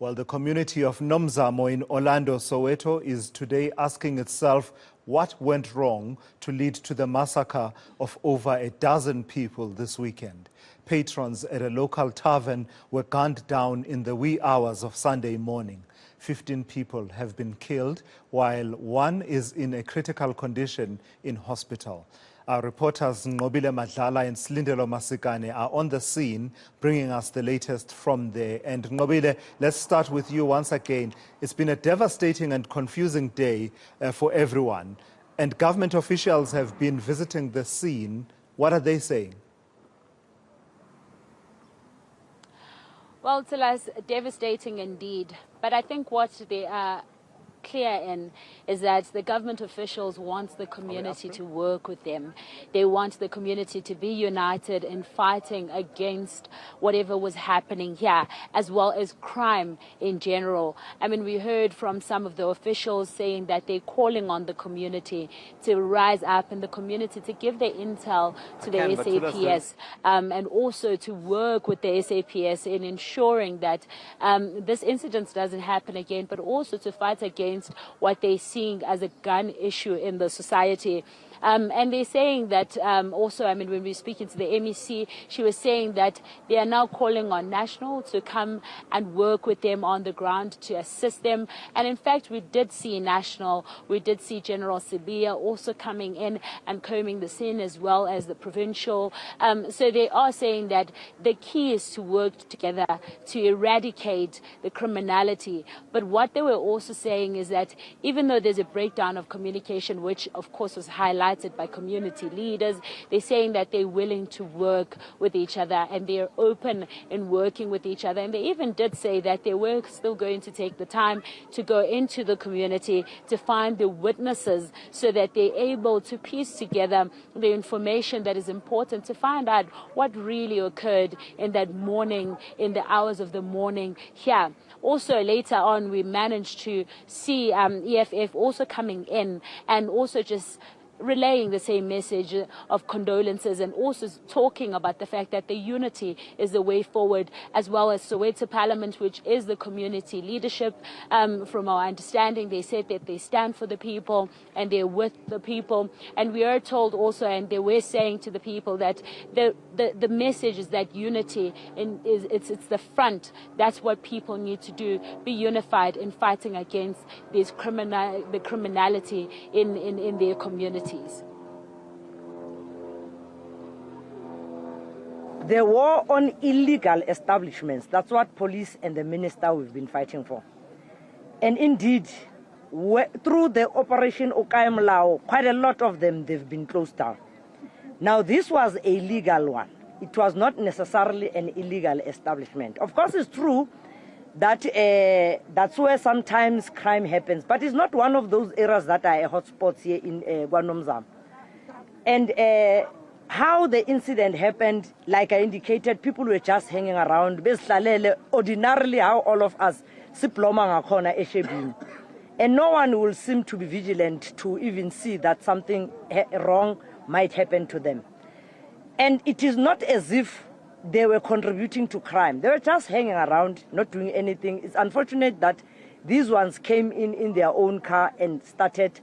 Well, the community of Nomzamo in Orlando, Soweto, is today asking itself what went wrong to lead to the massacre of over a dozen people this weekend. Patrons at a local tavern were gunned down in the wee hours of Sunday morning. 15 people have been killed, while one is in a critical condition in hospital. Our reporters Nqobile Madlala and Silindelo Masikane are on the scene, bringing us the latest from there. And Nqobile, let's start with you once again. It's been a devastating and confusing day for everyone. And government officials have been visiting the scene. What are they saying? Well, it's devastating indeed. But I think what they are clear in is that the government officials want the community to work with them. They want the community to be united in fighting against whatever was happening here, as well as crime in general. I mean, we heard from some of the officials saying that they're calling on the community to rise up and the community to give their intel to the SAPS and also to work with the SAPS in ensuring that this incident doesn't happen again, but also to fight against what they're seeing as a gun issue in the society. And they're saying that also, I mean, when we're speaking to the MEC, she was saying that they are now calling on National to come and work with them on the ground to assist them. And in fact, we did see National, we did see General Sibiya also coming in and combing the scene, as well as the provincial. So they are saying that the key is to work together to eradicate the criminality. But what they were also saying is that even though there's a breakdown of communication, which of course was highlighted by community leaders, they're saying that they're willing to work with each other and they're open in working with each other. And they even did say that they were still going to take the time to go into the community to find the witnesses so that they're able to piece together the information that is important to find out what really occurred in that morning, in the hours of the morning here. Also, later on, we managed to see EFF also coming in and also just relaying the same message of condolences and also talking about the fact that the unity is the way forward, as well as Soweto Parliament, which is the community leadership. From our understanding, they said that they stand for the people and they're with the people. And we are told also, and they were saying to the people, that the message is that unity it's the front. That's what people need to do, be unified in fighting against this the criminality in their communities. The war on illegal establishments, that's what police and the minister we've been fighting for. And indeed, through the Operation Okayam Lao, quite a lot of them, they've been closed down. Now, this was a legal one. It was not necessarily an illegal establishment. Of course, it's true that that's where sometimes crime happens, but it's not one of those areas that are hotspots here in Nomzamo. And how the incident happened, like I indicated, people were just hanging around. Ordinarily, how all of us and no one will seem to be vigilant to even see that something wrong might happen to them. And it is not as if they were contributing to crime. They were just hanging around, not doing anything. It's unfortunate that these ones came in their own car and started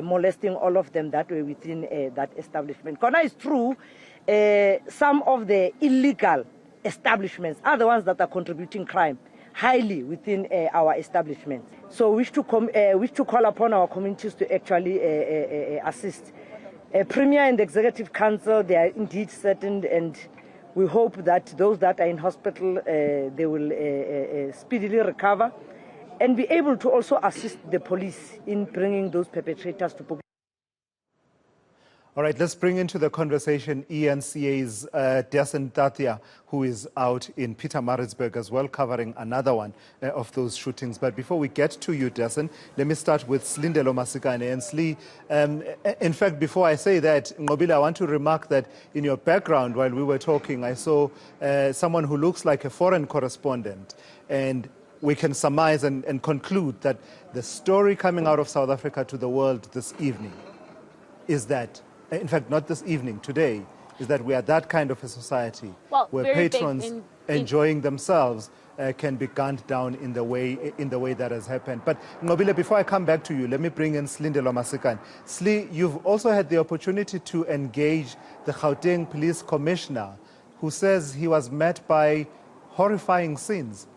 molesting all of them that were within that establishment. Kona is true, some of the illegal establishments are the ones that are contributing crime highly within our establishments. So wish to call upon our communities to actually assist. Premier and the Executive Council, they are indeed certain, and we hope that those that are in hospital, they will speedily recover and be able to also assist the police in bringing those perpetrators to public. All right, let's bring into the conversation eNCA's Dasen Thathiah, who is out in Pietermaritzburg as well, covering another one of those shootings. But before we get to you, Dasen, let me start with Silindelo Masikane. And Sli, in fact, before I say that, Nqobile, I want to remark that in your background, while we were talking, I saw someone who looks like a foreign correspondent. And we can surmise and conclude that the story coming out of South Africa to the world this evening is that, in fact, not this evening, today, is that we are that kind of a society where patrons enjoying themselves can be gunned down in the way that has happened. But Nqobile, before I come back to you, let me bring in Silindelo Masikane. Sli, you've also had the opportunity to engage the Gauteng Police Commissioner, who says he was met by horrifying scenes.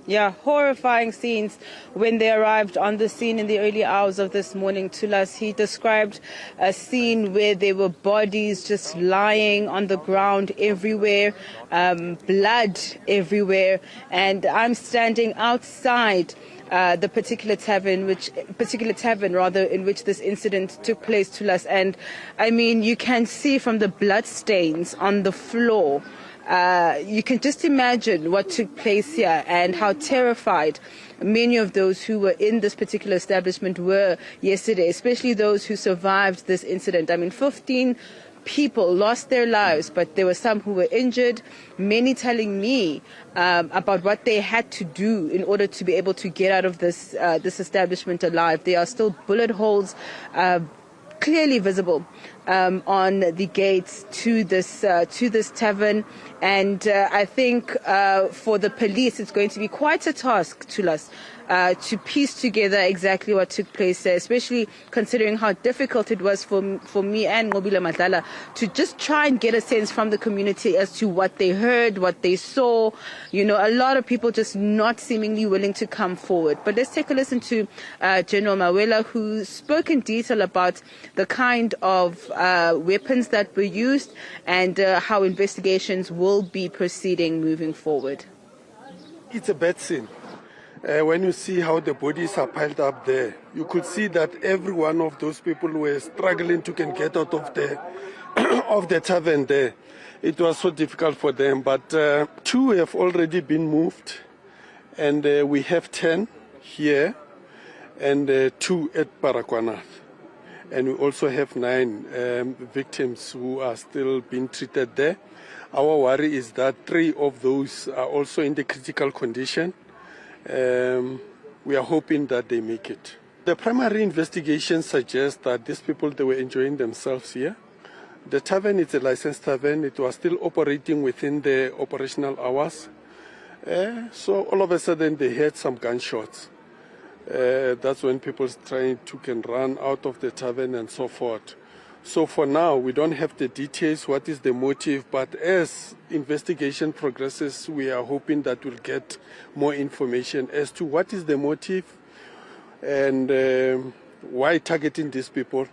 Yeah, horrifying scenes when they arrived on the scene in the early hours of this morning. Tulas, he described a scene where there were bodies just lying on the ground everywhere, blood everywhere, and I'm standing outside the particular tavern in which this incident took place, Tulas, and I mean, you can see from the blood stains on the floor. You can just imagine what took place here and how terrified many of those who were in this particular establishment were yesterday, especially those who survived this incident. I mean, 15 people lost their lives, but there were some who were injured, many telling me about what they had to do in order to be able to get out of this establishment alive. There are still bullet holes clearly visible on the gates to this tavern, and I think for the police it's going to be quite a task, Tulas, to piece together exactly what took place there, especially considering how difficult it was for me and Nqobile Madlala to just try and get a sense from the community as to what they heard, what they saw. You know, a lot of people just not seemingly willing to come forward. But let's take a listen to General Mawela, who spoke in detail about the kind of weapons that were used and how investigations will be proceeding moving forward. It's a bad scene. When you see how the bodies are piled up there, you could see that every one of those people were struggling to get out of the of the tavern there. It was so difficult for them, but 2 have already been moved, and we have 10 here and 2 at Baragwanath. And we also have 9 victims who are still being treated there. Our worry is that 3 of those are also in the critical condition. We are hoping that they make it. The primary investigation suggests that these people, they were enjoying themselves here. The tavern is a licensed tavern. It was still operating within the operational hours. So all of a sudden they heard some gunshots. That's when people trying to run out of the tavern and so forth. So for now, we don't have the details, what is the motive, but as investigation progresses, we are hoping that we'll get more information as to what is the motive and why targeting these people.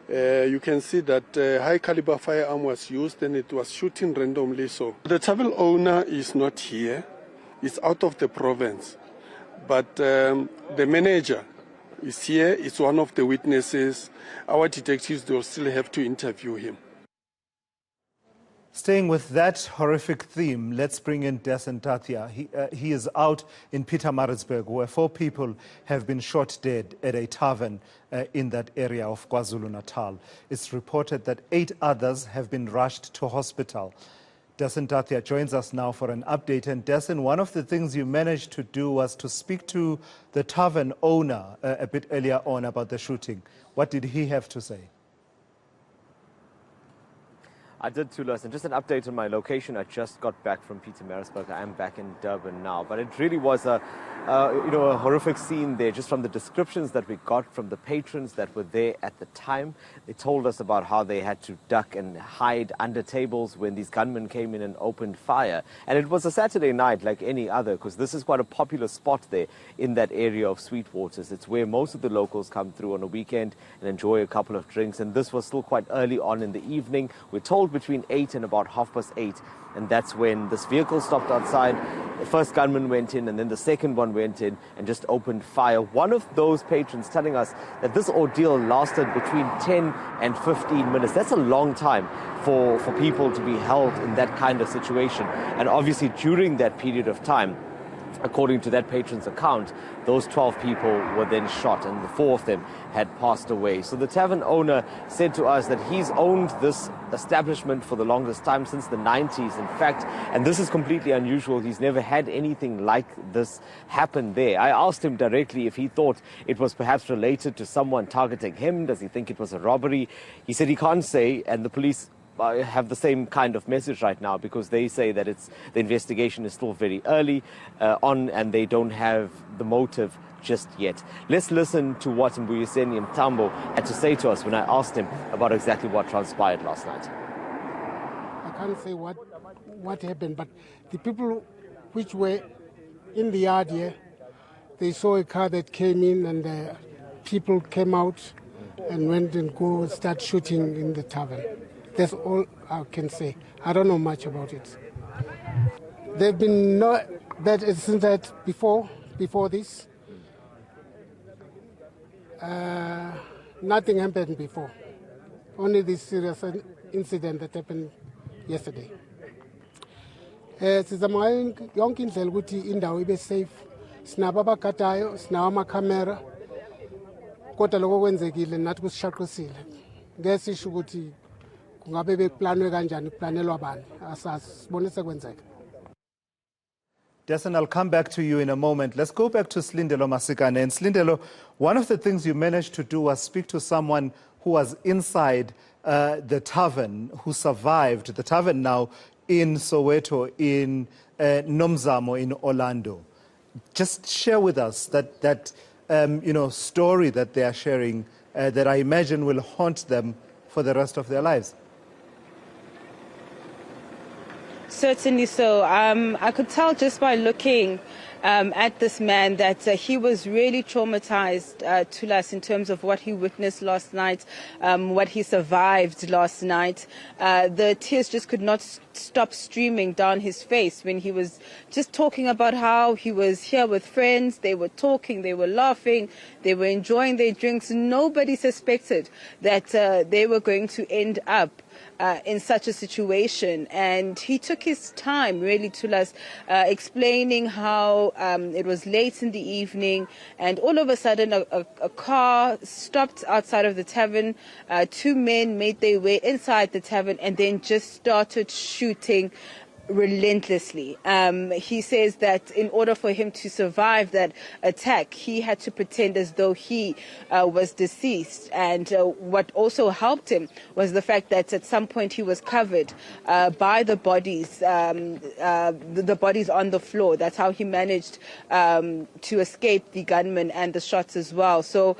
You can see that high caliber firearm was used and it was shooting randomly. So the tavern owner is not here, it's out of the province, but the manager is here, it's one of the witnesses. Our detectives will still have to interview him. Staying with that horrific theme, let's bring in Dasen Thathiah. He is out in Pietermaritzburg, where 4 people have been shot dead at a tavern in that area of KwaZulu-Natal. It's reported that 8 others have been rushed to hospital. Dasen Thathiah joins us now for an update. And Dasen, one of the things you managed to do was to speak to the tavern owner a bit earlier on about the shooting. What did he have to say? I did, Tulas, and just an update on my location. I just got back from Pietermaritzburg. I am back in Durban now, but it really was a horrific scene there, just from the descriptions that we got from the patrons that were there at the time. They told us about how they had to duck and hide under tables when these gunmen came in and opened fire. And it was a Saturday night like any other, because this is quite a popular spot there in that area of Sweetwaters. It's where most of the locals come through on a weekend and enjoy a couple of drinks. And this was still quite early on in the evening. We're told between 8 and about 8:30, and that's when this vehicle stopped outside. The first gunman went in, and then the second one went in and just opened fire. One of those patrons telling us that this ordeal lasted between 10 and 15 minutes. That's a long time for people to be held in that kind of situation. And obviously during that period of time, according to that patron's account, those 12 people were then shot, and the 4 of them had passed away. So the tavern owner said to us that he's owned this establishment for the longest time, since the 90s, in fact, and this is completely unusual. He's never had anything like this happen there. I asked him directly if he thought it was perhaps related to someone targeting him. Does he think it was a robbery? He said he can't say, and the police have the same kind of message right now, because they say that the investigation is still very early on and they don't have the motive just yet. Let's listen to what Mbuyiseni Mtambo had to say to us when I asked him about exactly what transpired last night. I can't say what happened, but the people which were in the yard here, they saw a car that came in and people came out and went and start shooting in the tavern. That's all I can say. I don't know much about it. There have been no bad incidents before this. Nothing happened before. Only this serious incident that happened yesterday. Sizama yonke indlela ukuthi indawo ibe safe. Sinabo abagadayo, sinawo amakhamera. Kodwa lokho kwenzekile nathi kusishaqisile. Ngeke sisho ukuthi kungabe bekuplanwe kanjani, kuplanelwa bani. Asazi sibone sekwenzeka. Dasen, I'll come back to you in a moment. Let's go back to Silindelo Masikane. And Silindelo, one of the things you managed to do was speak to someone who was inside the tavern, who survived the tavern now in Soweto, in Nomzamo, in Orlando. Just share with us that story that they are sharing that I imagine will haunt them for the rest of their lives. Certainly so. I could tell just by looking at this man that he was really traumatized, Tulas, in terms of what he witnessed last night, what he survived last night. The tears just could not stop streaming down his face when he was just talking about how he was here with friends. They were talking, they were laughing, they were enjoying their drinks. Nobody suspected that they were going to end up in such a situation. And he took his time really to us explaining how it was late in the evening and all of a sudden a car stopped outside of the tavern. Two men made their way inside the tavern and then just started shooting relentlessly. He says that in order for him to survive that attack, he had to pretend as though he was deceased. And what also helped him was the fact that at some point he was covered by the bodies, the bodies on the floor. That's how he managed to escape the gunman and the shots as well. So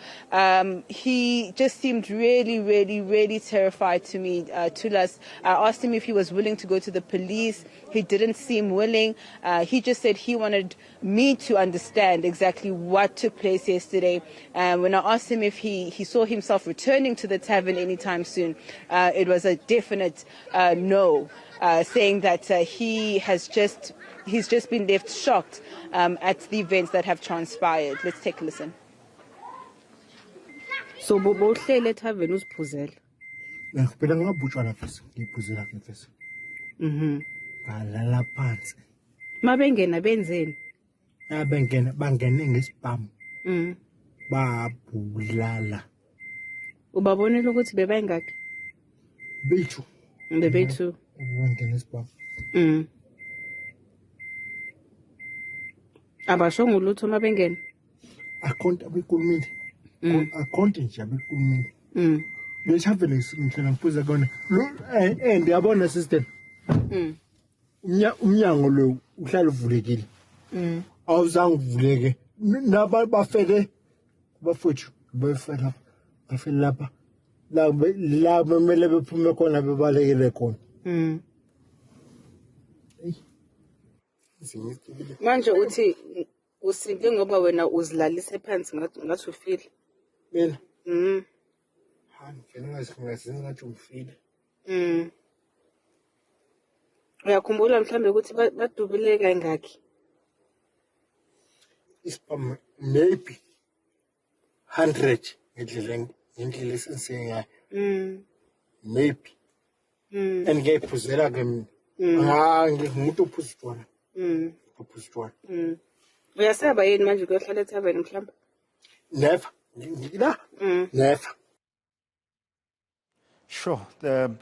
he just seemed really, really, really terrified to me. Tulas, I asked him if he was willing to go to the police. He didn't seem willing. He just said he wanted me to understand exactly what took place yesterday. When I asked him if he saw himself returning to the tavern anytime soon, it was a definite no, saying that he's just been left shocked at the events that have transpired. Let's take a listen. So bohlele tavern usiphuzela. Phela ngabutshwana mfisi, ngiphuzela mfisi. Ngalala phansi. Mabengena benzeni? Bangene ngesibhamu. Babulala. Ubabonela ukuthi bebayingakhi? Bethu. Bebethu. Bangene ngesibhamu. Abashonga ulutho mabengena? Akhonto abekulumile. Akhonto nje abekulumile. Leshavele ngihlela ngiphuza kona. Ndiyabona sister. Umnyango lo uhlala uvulekile. Awuzange uvuleke. Naba bafele bafuthu bafela lapha. La bemele bephume khona bebalekile khona. Manje uthi usinde ngoba wena uzilalise phansi ngathi ufile. Mina. Ngifela ngathi ufile. Uyakhumbula mhlambe ukuthi badubile kangaki? Isipam maybe 100 ngendlela esengayo. Maybe. And ngiyaphuzela ke mina. Ngimuntu ophuzitwana. Ophuzitwana. Uyasaba yini manje ukuyohlala eTavern mhlawumbe? Never. Never. Sure,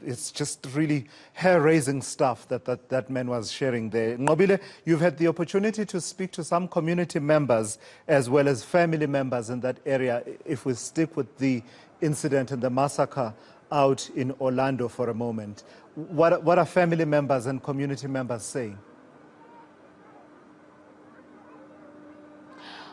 it's just really hair-raising stuff that man was sharing there. Nqobile, you've had the opportunity to speak to some community members as well as family members in that area. If we stick with the incident and the massacre out in Orlando for a moment. What are family members and community members saying?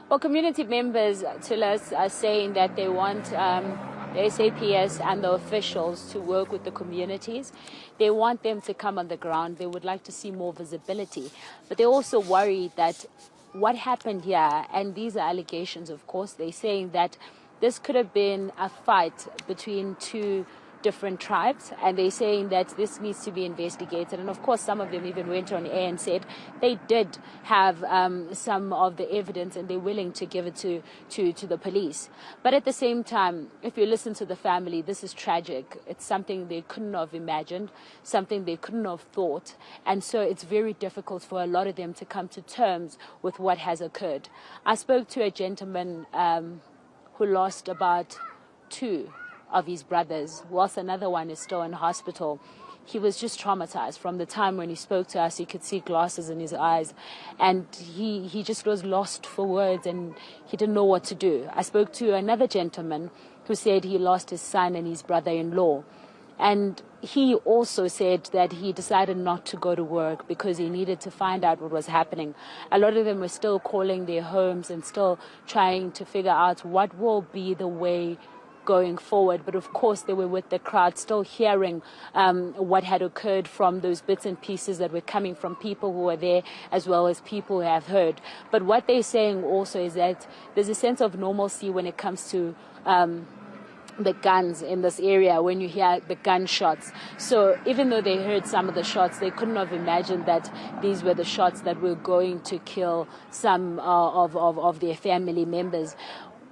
Well, community members to us are saying that they want the SAPS and the officials to work with the communities. They want them to come on the ground. They would like to see more visibility. But they're also worried that what happened here, and these are allegations, of course, they're saying that this could have been a fight between two different tribes, and they're saying that this needs to be investigated. And of course, some of them even went on air and said they did have some of the evidence and they're willing to give it to the police. But at the same time, if you listen to the family, this is tragic. It's something they couldn't have imagined, something they couldn't have thought. And so it's very difficult for a lot of them to come to terms with what has occurred. I spoke to a gentleman who lost about 2 of his brothers, whilst another one is still in hospital. He was just traumatized. From the time when he spoke to us, he could see glasses in his eyes, and he just was lost for words, and he didn't know what to do. I spoke to another gentleman who said he lost his son and his brother-in-law, and he also said that he decided not to go to work because he needed to find out what was happening. A lot of them were still calling their homes and still trying to figure out what will be the way going forward. But of course they were with the crowd, still hearing what had occurred from those bits and pieces that were coming from people who were there, as well as people who have heard. But what they're saying also is that there's a sense of normalcy when it comes to the guns in this area, when you hear the gunshots. So even though they heard some of the shots, they couldn't have imagined that these were the shots that were going to kill some of their family members.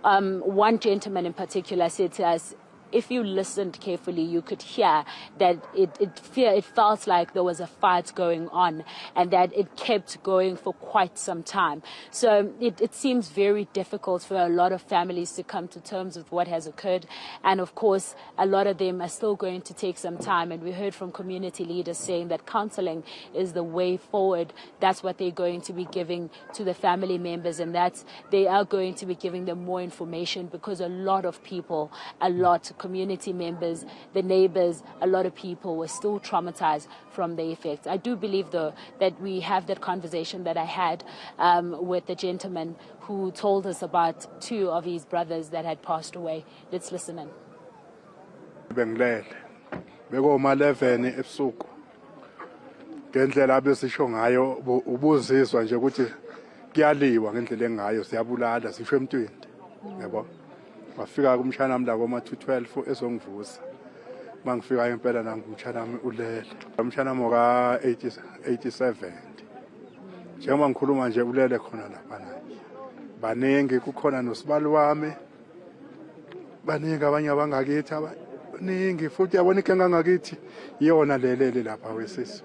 One gentleman in particular said to us, if you listened carefully, you could hear that it felt like there was a fight going on and that it kept going for quite some time. So it seems very difficult for a lot of families to come to terms with what has occurred. And of course, a lot of them are still going to take some time. And we heard from community leaders saying that counseling is the way forward. That's what they're going to be giving to the family members, and that's they are going to be giving them more information, because a lot of people, community members, the neighbors, a lot of people were still traumatized from the effects. I do believe, though, that we have that conversation that I had with the gentleman who told us about 2 of his brothers that had passed away. Let's listen in. Bengilele bekoma 11 ebusuku ngendlela abesisho ngayo ubuzizwa nje ukuthi kuyaliwa ngendlela engayo, siyabulala sisho emntwini, yabo. Wafika kumshana nami la koma 212 ezongivusa. Mangifika impela nami umshana nami ulele. Umshana nami ka 87. Njengoba ngikhuluma nje ulele khona lapha naye. Baningi kukhona nosibali wami. Baningi abanye abangakithi abaningi futhi yabona ikenga ngakithi iyona lelele lapha wesisi.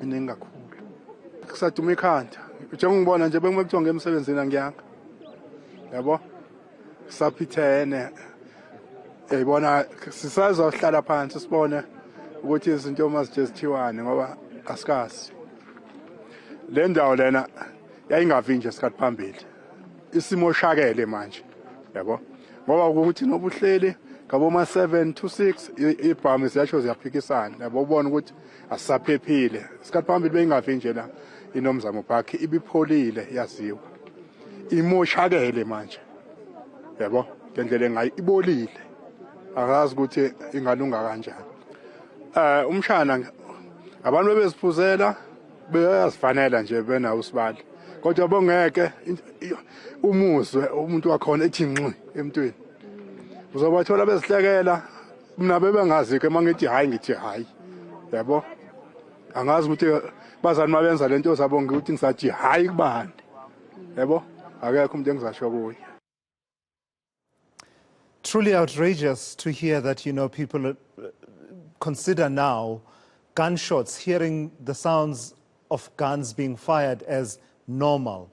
Iningi kakhulu. Kusaduma ikhanda. Njengongibona nje bengikuthiwa ngemsebenzini angiyanga. Yabo? Saphithene ebona sisazohlala phansi sibone ukuthi izinto mazijezithiwane ngoba asikazi. Le ndawo lena yayingavinje isikhathi phambili, isimo shakele manje, yabo, ngoba ukuthi nobuhleli ngaboma 7 to 6 ibhamu ziyasho ziyaphikisana, yabo, ubona ukuthi asisaphephile. Isikhathi phambili beyingavinje la iNomzamo Park ibipholile yaziwa, imoshakele manje, yabo, ngendlela engayi ibolile, akazi ukuthi ingalunga kanjani. Umshana abantu bebeziphuzela beyazifanela nje benawo usibali, kodwa bongeke umuzwe umuntu wakhona ethi ngqi emntwini. Uzobathola bezihlekela, mina bebengazi ke mangithi hayi ngithi hayi, yabo, angazi ukuthi bazani mabenza lento zabo ngithi ngisathi hayi kubani, yabo, akekho umuntu engizasho kuye. Truly outrageous to hear that, people consider now gunshots, hearing the sounds of guns being fired as normal.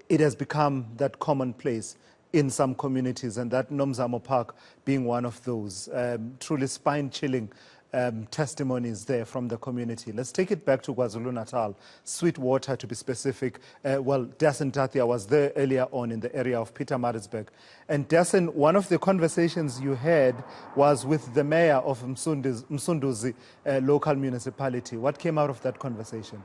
It has become that commonplace in some communities, and that Nomzamo Park being one of those. Truly spine-chilling testimonies there from the community. Let's take it back to KwaZulu-Natal, Sweetwater to be specific. Dasen Thathiah was there earlier on in the area of Pietermaritzburg. And Dasen, one of the conversations you had was with the mayor of Msunduzi local municipality. What came out of that conversation?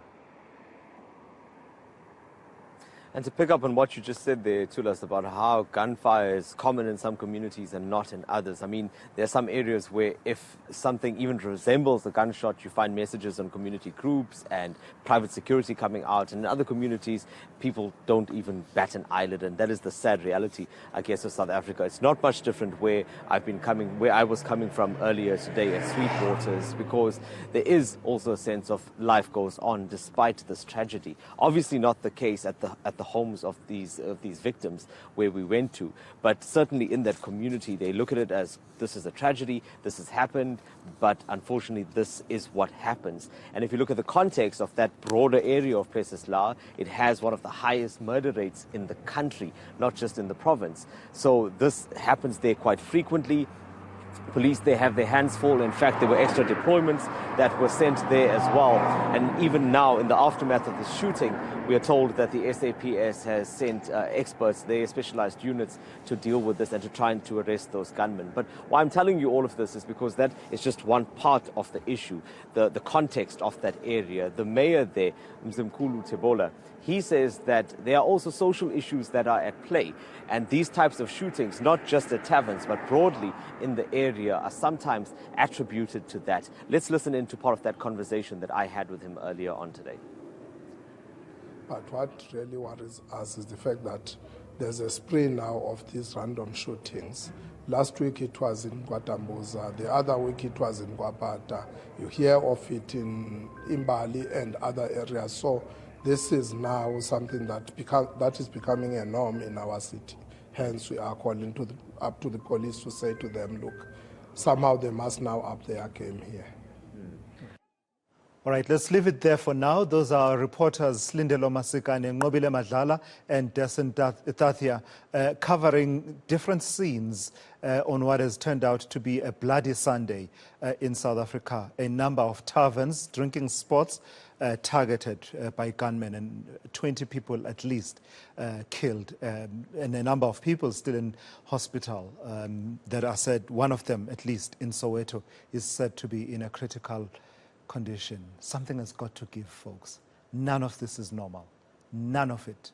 And to pick up on what you just said there, Tulas, about how gunfire is common in some communities and not in others. I mean, there are some areas where if something even resembles a gunshot, you find messages on community groups and private security coming out. And in other communities, people don't even bat an eyelid. And that is the sad reality, I guess, of South Africa. It's not much different where I was coming from earlier today at Sweetwaters, because there is also a sense of life goes on despite this tragedy. Obviously not the case at the homes of these victims where we went to, but certainly in that community they look at it as this is a tragedy, this has happened, but unfortunately this is what happens. And if you look at the context of that broader area of Plesisla, it has one of the highest murder rates in the country, not just in the province. So this happens there quite frequently. Police, they have their hands full. In fact, there were extra deployments that were sent there as well. And even now, in the aftermath of the shooting, we are told that the SAPS has sent experts, their specialized units, to deal with this and to try and to arrest those gunmen. But why I'm telling you all of this is because that is just one part of the issue, the context of that area. The mayor there, Mzimkhulu Tebola, he says that there are also social issues that are at play. And these types of shootings, not just at taverns, but broadly in the area, are sometimes attributed to that. Let's listen into part of that conversation that I had with him earlier on today. But what really worries us is the fact that there's a spree now of these random shootings. Last week it was in Kwatambuza, the other week it was in Kwapata. You hear of it in Imbali and other areas. So this is now something that is becoming a norm in our city. Hence, we are calling up to the police to say to them, look, somehow they must now up their game here. All right, let's leave it there for now. Those are our reporters, Silindelo Masikane, Nqobile Madlala, and Dasen Thathiah, covering different scenes on what has turned out to be a bloody Sunday in South Africa. A number of taverns, drinking spots, targeted by gunmen, and 20 people at least killed, and a number of people still in hospital that are said, one of them at least in Soweto, is said to be in a critical condition. Something has got to give, folks. None of this is normal. None of it.